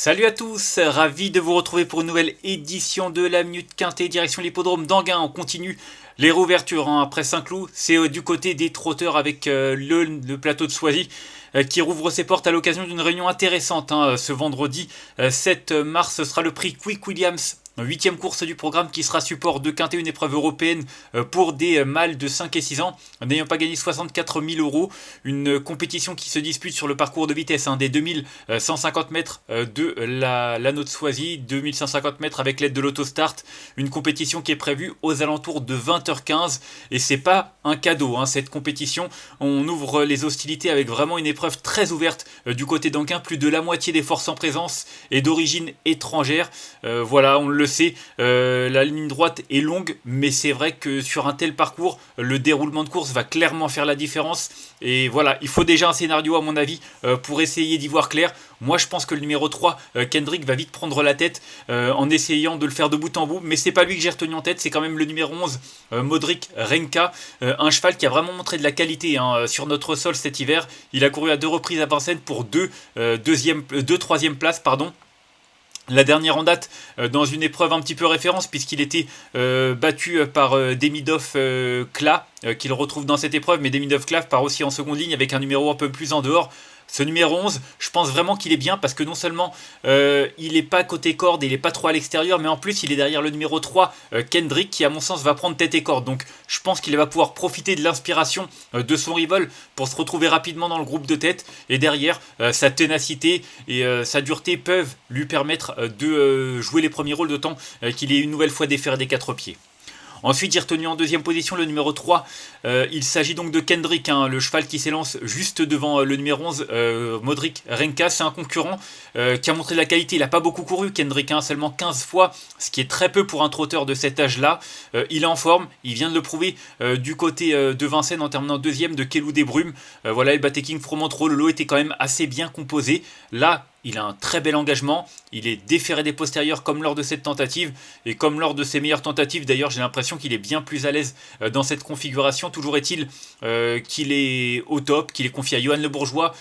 Salut à tous, ravi de vous retrouver pour une nouvelle édition de la Minute Quintée, direction l'hippodrome d'Anguin. On continue les réouvertures après Saint-Cloud, c'est du côté des trotteurs avec le plateau de Soisy qui rouvre ses portes à l'occasion d'une réunion intéressante. Ce vendredi 7 mars, ce sera le prix Quick Williams. Huitième course du programme qui sera support de Quintet, une épreuve européenne pour des mâles de 5 et 6 ans, n'ayant pas gagné 64 000 euros. Une compétition qui se dispute sur le parcours de vitesse des 2150 mètres de l'anneau de Soisy, 2150 mètres avec l'aide de l'autostart. Une compétition qui est prévue aux alentours de 20h15 et c'est pas un cadeau cette compétition. On ouvre les hostilités avec vraiment une épreuve très ouverte du côté d'Anquin. Plus de la moitié des forces en présence est d'origine étrangère. Voilà, on le sait, la ligne droite est longue, mais c'est vrai que sur un tel parcours, le déroulement de course va clairement faire la différence. Et voilà, il faut déjà un scénario à mon avis pour essayer d'y voir clair. Moi je pense que le numéro 3, Kendrick, va vite prendre la tête en essayant de le faire de bout en bout. Mais c'est pas lui que j'ai retenu en tête, c'est quand même le numéro 11, Modric Renka. Un cheval qui a vraiment montré de la qualité sur notre sol cet hiver. Il a couru à 2 reprises à Vincennes pour 2 troisième places, pardon. La dernière en date dans une épreuve un petit peu référence puisqu'il était battu par Demidov Kla qu'il retrouve dans cette épreuve, mais Demidov Kla part aussi en seconde ligne avec un numéro un peu plus en dehors. Ce numéro 11, je pense vraiment qu'il est bien parce que non seulement il n'est pas côté corde, il n'est pas trop à l'extérieur, mais en plus il est derrière le numéro 3, Kendrick, qui à mon sens va prendre tête et corde. Donc je pense qu'il va pouvoir profiter de l'inspiration de son rival pour se retrouver rapidement dans le groupe de tête. Et derrière, sa ténacité et sa dureté peuvent lui permettre de jouer les premiers rôles, d'autant qu'il est une nouvelle fois déféré des 4 pieds. Ensuite, j'ai retenu en deuxième position le numéro 3. Il s'agit donc de Kendrick, le cheval qui s'élance juste devant le numéro 11, Modric Renka. C'est un concurrent qui a montré de la qualité. Il n'a pas beaucoup couru, Kendrick, seulement 15 fois, ce qui est très peu pour un trotteur de cet âge-là. Il est en forme, il vient de le prouver du côté de Vincennes en terminant deuxième de Kelou des Brumes. Voilà, il battait King Fromentro. Le lot était quand même assez bien composé. Là, il a un très bel engagement, il est déféré des postérieurs comme lors de cette tentative, et comme lors de ses meilleures tentatives d'ailleurs, j'ai l'impression qu'il est bien plus à l'aise dans cette configuration. Toujours est-il qu'il est au top, qu'il est confié à Johan Le Bourgeois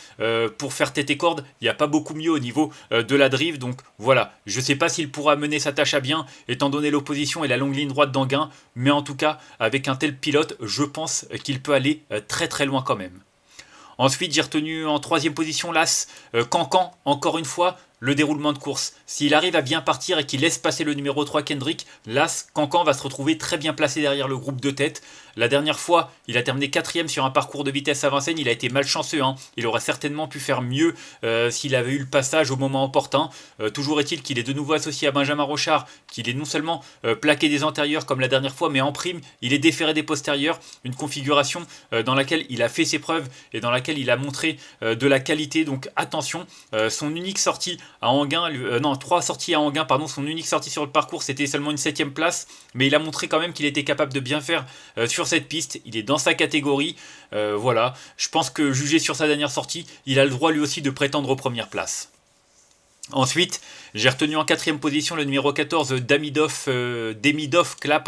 pour faire tête et corde. Il n'y a pas beaucoup mieux au niveau de la drive, donc voilà, je ne sais pas s'il pourra mener sa tâche à bien, étant donné l'opposition et la longue ligne droite d'Anguin, mais en tout cas, avec un tel pilote, je pense qu'il peut aller très très loin quand même. Ensuite, j'ai retenu en troisième position l'As, Cancan, encore une fois, le déroulement de course. S'il arrive à bien partir et qu'il laisse passer le numéro 3 Kendrick, l'As, Cancan va se retrouver très bien placé derrière le groupe de tête. La dernière fois, il a terminé 4ème sur un parcours de vitesse à Vincennes, il a été malchanceux. Il aurait certainement pu faire mieux s'il avait eu le passage au moment opportun. Toujours est-il qu'il est de nouveau associé à Benjamin Rochard, qu'il est non seulement plaqué des antérieurs comme la dernière fois, mais en prime, il est déféré des postérieurs. Une configuration dans laquelle il a fait ses preuves et dans laquelle il a montré de la qualité. Donc attention, son unique sortie à Anguin, 3 sorties à Anguin, pardon, son unique sortie sur le parcours c'était seulement une 7ème place, mais il a montré quand même qu'il était capable de bien faire sur cette piste. Il est dans sa catégorie, voilà, je pense que jugé sur sa dernière sortie, il a le droit lui aussi de prétendre aux premières places. Ensuite, j'ai retenu en 4ème position le numéro 14, Demidov Kla,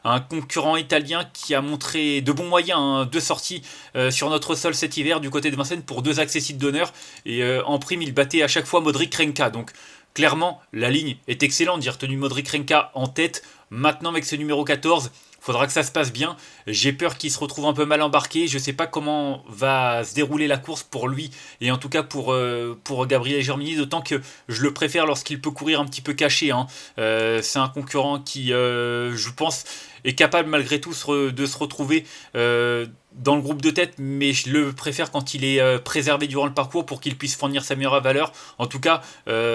un concurrent italien qui a montré de bons moyens, 2 sorties sur notre sol cet hiver du côté de Vincennes pour 2 accessites d'honneur. Et en prime, il battait à chaque fois Modric Renka. Donc clairement, la ligne est excellente. J'ai retenu Modric Renka en tête. Maintenant, avec ce numéro 14, faudra que ça se passe bien. J'ai peur qu'il se retrouve un peu mal embarqué. Je ne sais pas comment va se dérouler la course pour lui et en tout cas pour Gabriel Germini, d'autant que je le préfère lorsqu'il peut courir un petit peu caché. C'est un concurrent qui, je pense, est capable malgré tout de se retrouver dans le groupe de tête, mais je le préfère quand il est préservé durant le parcours pour qu'il puisse fournir sa meilleure valeur. En tout cas,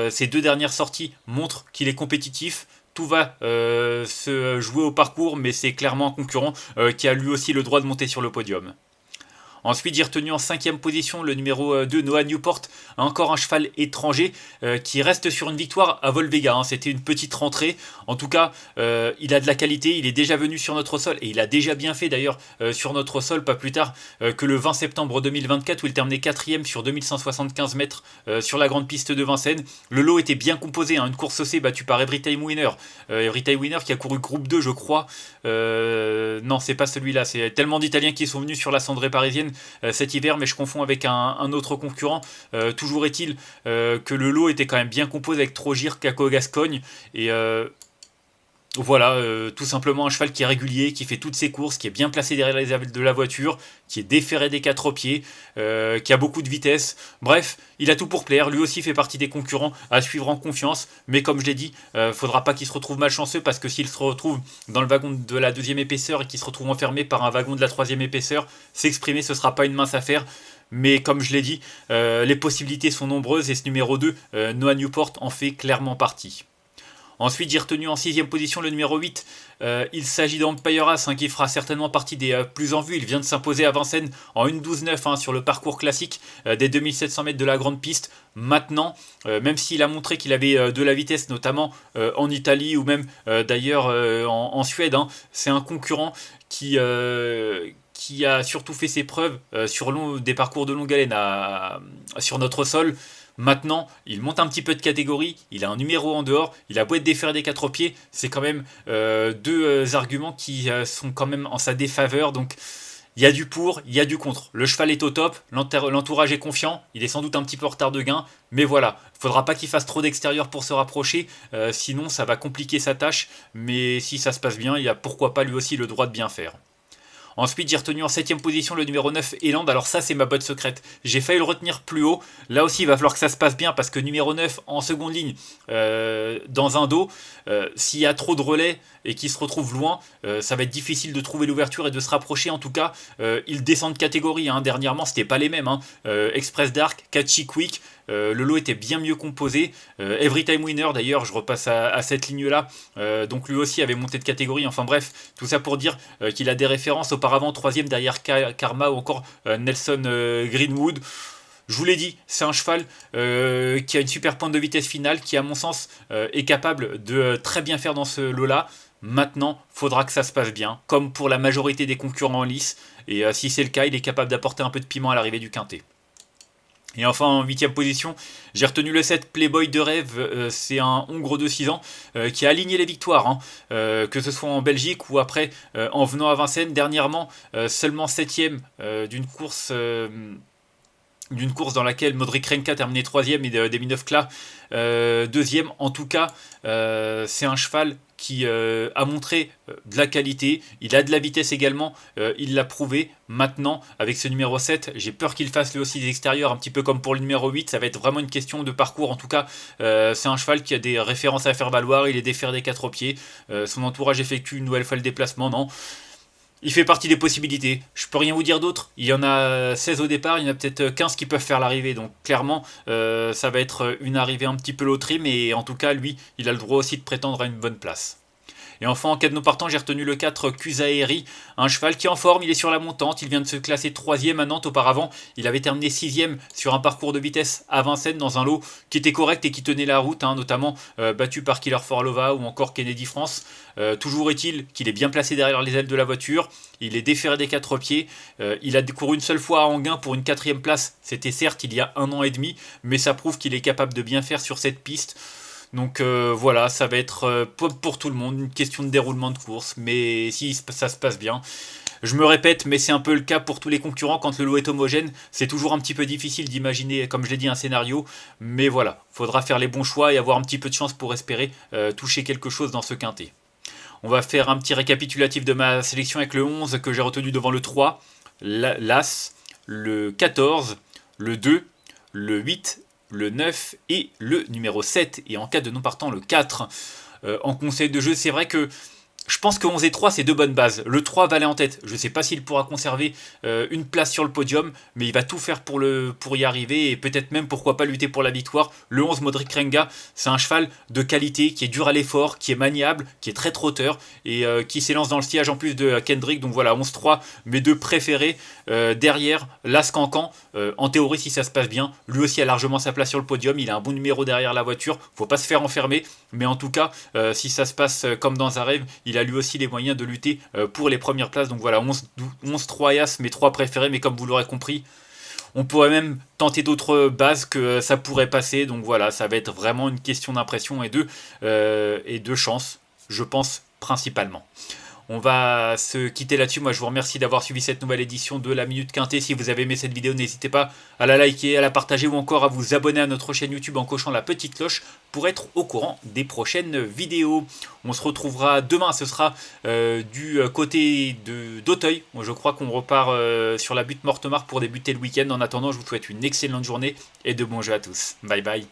ces 2 dernières sorties montrent qu'il est compétitif. Tout va se jouer au parcours, mais c'est clairement un concurrent qui a lui aussi le droit de monter sur le podium. Ensuite, j'ai retenu en 5ème position le numéro 2, Noah Newport, encore un cheval étranger qui reste sur une victoire à Volvega. C'était une petite rentrée. En tout cas, il a de la qualité, il est déjà venu sur notre sol et il a déjà bien fait d'ailleurs sur notre sol, pas plus tard que le 20 septembre 2024 où il terminait 4ème sur 2175 mètres sur la grande piste de Vincennes. Le lot était bien composé, une course C battue par Everytime Winner. Everytime Winner qui a couru groupe 2, je crois. Non, c'est pas celui-là, c'est tellement d'Italiens qui sont venus sur la cendrée parisienne cet hiver, mais je confonds avec un autre concurrent. Toujours est-il que le lot était quand même bien composé avec Trogir, Caco Gascogne, et voilà, tout simplement un cheval qui est régulier, qui fait toutes ses courses, qui est bien placé derrière les ailes de la voiture, qui est déféré des quatre pieds, qui a beaucoup de vitesse. Bref, il a tout pour plaire. Lui aussi fait partie des concurrents à suivre en confiance. Mais comme je l'ai dit, faudra pas qu'il se retrouve malchanceux parce que s'il se retrouve dans le wagon de la deuxième épaisseur et qu'il se retrouve enfermé par un wagon de la troisième épaisseur, s'exprimer ce sera pas une mince affaire. Mais comme je l'ai dit, les possibilités sont nombreuses et ce numéro 2, Noah Newport, en fait clairement partie. Ensuite, j'ai retenu en 6ème position le numéro 8. Il s'agit d'Empire As, qui fera certainement partie des plus en vue. Il vient de s'imposer à Vincennes en 1.12.9 sur le parcours classique des 2700 mètres de la grande piste. Maintenant, même s'il a montré qu'il avait de la vitesse, notamment en Italie ou même d'ailleurs en Suède, c'est un concurrent qui a surtout fait ses preuves sur des parcours de longue haleine sur notre sol. Maintenant, il monte un petit peu de catégorie, il a un numéro en dehors, il a beau être déféré des quatre pieds, c'est quand même deux arguments qui sont quand même en sa défaveur, donc il y a du pour, il y a du contre. Le cheval est au top, l'entourage est confiant, il est sans doute un petit peu en retard de gain, mais voilà, il ne faudra pas qu'il fasse trop d'extérieur pour se rapprocher, sinon ça va compliquer sa tâche, mais si ça se passe bien, il a pourquoi pas lui aussi le droit de bien faire. Ensuite, j'ai retenu en 7ème position le numéro 9, Eland. Alors ça, c'est ma botte secrète. J'ai failli le retenir plus haut. Là aussi, il va falloir que ça se passe bien parce que numéro 9 en seconde ligne, dans un dos, s'il y a trop de relais et qu'il se retrouve loin, ça va être difficile de trouver l'ouverture et de se rapprocher. En tout cas, il descend de catégorie. Dernièrement, c'était pas les mêmes. Express Dark, Catchy Quick. Le lot était bien mieux composé. Every Time Winner, d'ailleurs, je repasse à cette ligne-là. Donc lui aussi avait monté de catégorie. Enfin bref, tout ça pour dire qu'il a des références. Auparavant, 3ème derrière Karma ou encore Nelson Greenwood. Je vous l'ai dit, c'est un cheval qui a une super pointe de vitesse finale, qui à mon sens est capable de très bien faire dans ce lot-là. Maintenant, faudra que ça se passe bien, comme pour la majorité des concurrents en lice. Et si c'est le cas, il est capable d'apporter un peu de piment à l'arrivée du quintet. Et enfin, en 8ème position, j'ai retenu le 7 Playboy de rêve. C'est un Hongre de 6 ans qui a aligné les victoires, que ce soit en Belgique ou après en venant à Vincennes. Dernièrement, seulement 7ème d'une course dans laquelle Modric Renka terminé 3ème et Demineuf Kla 2ème. En tout cas, c'est un cheval qui a montré de la qualité, il a de la vitesse également, il l'a prouvé. Maintenant, avec ce numéro 7, j'ai peur qu'il fasse lui aussi des extérieurs, un petit peu comme pour le numéro 8, ça va être vraiment une question de parcours. En tout cas, c'est un cheval qui a des références à faire valoir, il est déféré des quatre pieds, son entourage effectue une nouvelle fois le déplacement, non. Il fait partie des possibilités. Je peux rien vous dire d'autre. Il y en a 16 au départ, il y en a peut-être 15 qui peuvent faire l'arrivée. Donc clairement, ça va être une arrivée un petit peu loterie, mais en tout cas, lui, il a le droit aussi de prétendre à une bonne place. Et enfin, en cas de nos partants, j'ai retenu le 4 Kusaeri, un cheval qui est en forme, il est sur la montante, il vient de se classer 3ème à Nantes auparavant, il avait terminé 6ème sur un parcours de vitesse à Vincennes dans un lot qui était correct et qui tenait la route, notamment battu par Killer Forlova ou encore Kennedy France. Toujours est-il qu'il est bien placé derrière les ailes de la voiture, il est déféré des quatre pieds, il a couru une seule fois à Enghien pour une 4ème place, c'était certes il y a 1 an et demi, mais ça prouve qu'il est capable de bien faire sur cette piste. Donc voilà, ça va être pour tout le monde, une question de déroulement de course, mais si ça se passe bien. Je me répète, mais c'est un peu le cas pour tous les concurrents, quand le lot est homogène, c'est toujours un petit peu difficile d'imaginer, comme je l'ai dit, un scénario, mais voilà, faudra faire les bons choix et avoir un petit peu de chance pour espérer toucher quelque chose dans ce quintet. On va faire un petit récapitulatif de ma sélection avec le 11 que j'ai retenu devant le 3, l'As, le 14, le 2, le 8, le 9 et le numéro 7, et en cas de non partant le 4. En conseil de jeu, c'est vrai que je pense que 11 et 3, c'est deux bonnes bases. Le 3 va aller en tête. Je ne sais pas s'il pourra conserver une place sur le podium, mais il va tout faire pour y arriver et peut-être même, pourquoi pas, lutter pour la victoire. Le 11, Modric Renga, c'est un cheval de qualité qui est dur à l'effort, qui est maniable, qui est très trotteur et qui s'élance dans le sillage en plus de Kendrick. Donc voilà, 11-3, mes deux préférés. Derrière, Las Cancan, en théorie, si ça se passe bien, lui aussi a largement sa place sur le podium. Il a un bon numéro derrière la voiture. Faut pas se faire enfermer, mais en tout cas, si ça se passe comme dans un rêve, il a lui aussi les moyens de lutter pour les premières places. Donc voilà, 11-3 et As, mes trois préférés, mais comme vous l'aurez compris, on pourrait même tenter d'autres bases que ça pourrait passer. Donc voilà, ça va être vraiment une question d'impression et de chance, je pense principalement. On va se quitter là-dessus. Moi, je vous remercie d'avoir suivi cette nouvelle édition de la Minute Quintée. Si vous avez aimé cette vidéo, n'hésitez pas à la liker, à la partager ou encore à vous abonner à notre chaîne YouTube en cochant la petite cloche pour être au courant des prochaines vidéos. On se retrouvera demain, ce sera du côté d'Auteuil. Je crois qu'on repart sur la butte Mortemart pour débuter le week-end. En attendant, je vous souhaite une excellente journée et de bons jeux à tous. Bye bye.